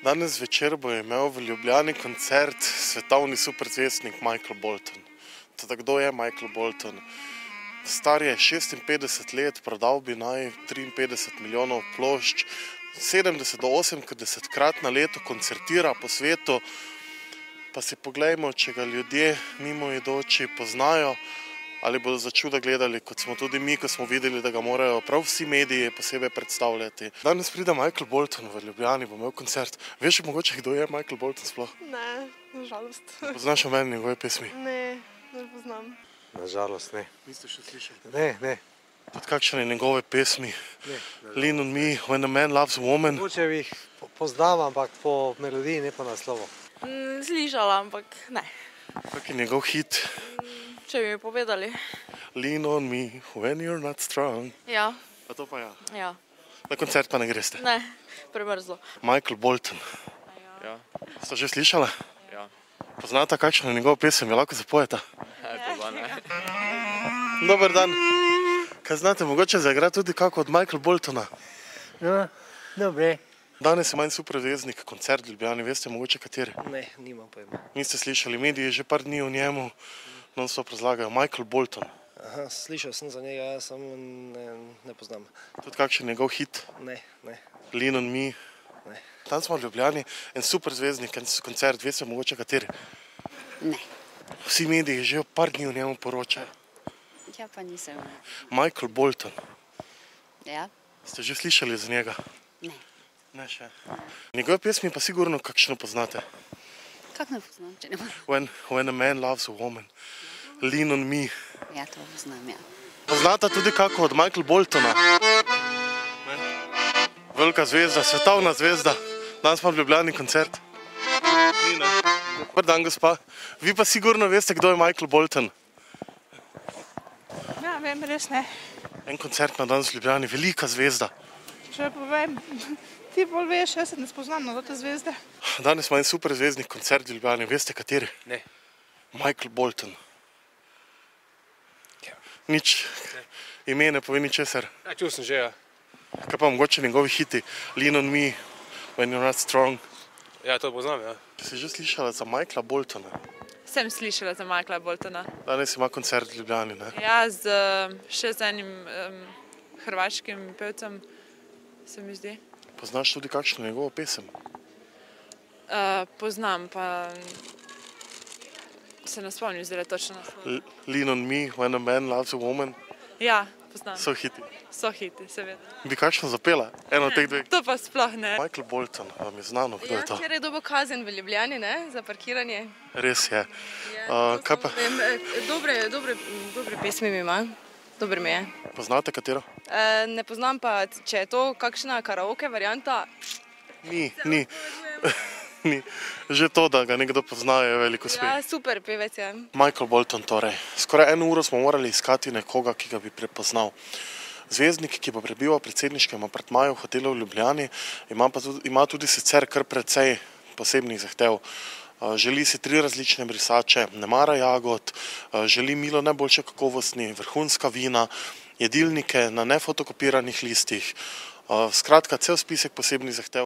Danes večer bo imel v Ljubljani koncert svetovni superzvezdnik Michael Bolton. Teda kdo je Michael Bolton? Star je 56 let, prodal bi naj 53 milijonov plošč, 70 do 80 krat na leto koncertira po svetu. Pa si poglejmo, če ga ljudje mimoidoči poznajo ali bodo za čuda gledali, kot smo tudi mi, ko smo videli, da ga morajo prav vsi mediji posebej predstavljati. Danes pride Michael Bolton v Ljubljani, bo imel koncert. Veš mogoče, kdo je Michael Bolton sploh? Ne, nažalost. Poznaš o meni njegove pesmi? Ne, ne poznam. Nažalost ne. Niste še slišali? Ne. Tudi kakšne njegove pesmi? Ne. Lean on me, when a man loves a woman. Mogoče jih poznam, ampak po melodiji, ne po naslovu. Slišala, ampak ne. Kak je njegov hit? Če bi mi povedali. Lean on me, when you're not strong. Ja. A to pa ja. Ja. Na koncert pa ne greste? Ne, premrzlo. Michael Bolton. Ja. Ste že slišala? Ja. Poznata kakšno njegov pesem, je lahko zapojeta? To pa ne. Dober dan. Kaj znate, mogoče zaigrati tudi kako od Michael Boltona? Ja, dobre. Danes ima en superzvezdnik koncert v Ljubljani, veste mogoče kateri? Ne, nimam pojma. Niste slišali, mediji že par dni o njemu non-stop razlagajo. Michael Bolton. Aha, slišal sem za njega, samo ne poznam. Tudi kakšen njegov hit? Ne. Lean on me. Ne. Tam smo v Ljubljani, en superzvezdnik, en koncert, veste mogoče kateri? Ne. Vsi mediji že par dni o njemu poročajo. Ja, pa nisem. Michael Bolton. Ja? Ste že slišali za njega? Ne. Ne še. Njegove pesmi pa sigurno kakšno poznate. Kako ne poznam, če ne moram? When a man loves a woman. Lean on me. Ja, to poznam, ja. Poznata tudi kako od Michael Boltona. Velika zvezda, svetovna zvezda. Danes pa v Ljubljani koncert. Dobar dan, gospa. Vi pa sigurno veste, kdo je Michael Bolton. Ja, vem, res ne. En koncert na danes v Ljubljani, velika zvezda. Če povem, ti bolj veš, jaz se ne spoznam na te zvezde. Danes ima en superzvezdnik koncert v Ljubljani, veste kateri? Ne. Michael Bolton. Nič, ime ne pove ničesar. Ja, čul sem že, ja. Kaj pa mogoče njegovi hiti? Lean on me, when you're not strong. Ja, to poznam, ja. Si že slišala za Michaela Boltona? Sem slišala za Michaela Boltona. Danes ima koncert v Ljubljani, ne? Ja, še z enim hrvaškim pevcem, se mi zdi. Poznaš tudi kakšno njegovo pesem? Poznam, pa se ne spomnim zdaj točno naslova. Lean on me, when a man loves a woman. Ja, poznam. So hiti. So hiti, seveda. Bi kakšno zapela? Eno od teh dveh. To pa sploh ne. Michael Bolton, vam je znano, kdo je to? Ker je dobil kazen v Ljubljani, ne, za parkiranje. Res je. Kaj pa? Dobre pesmi mi ima, dober mi je. Poznate katero? Ne poznam pa, če je to kakšna karaoke varianta. Ni. Že to, da ga nekdo pozna, je veliko uspeh. Ja, super pevec je. Michael Bolton torej. Skoraj 1 uro smo morali iskati nekoga, ki ga bi prepoznal. Zvezdnik, ki bo prebival v predsedniškem apartmaju v hotelu v Ljubljani, ima tudi sicer kar precej posebnih zahtev. Želi si 3 različne brisače, ne mara jagod, želi milo najboljše kakovostni, vrhunska vina, jedilnike na nefotokopiranih listih. Skratka, cel spisek posebnih zahtev.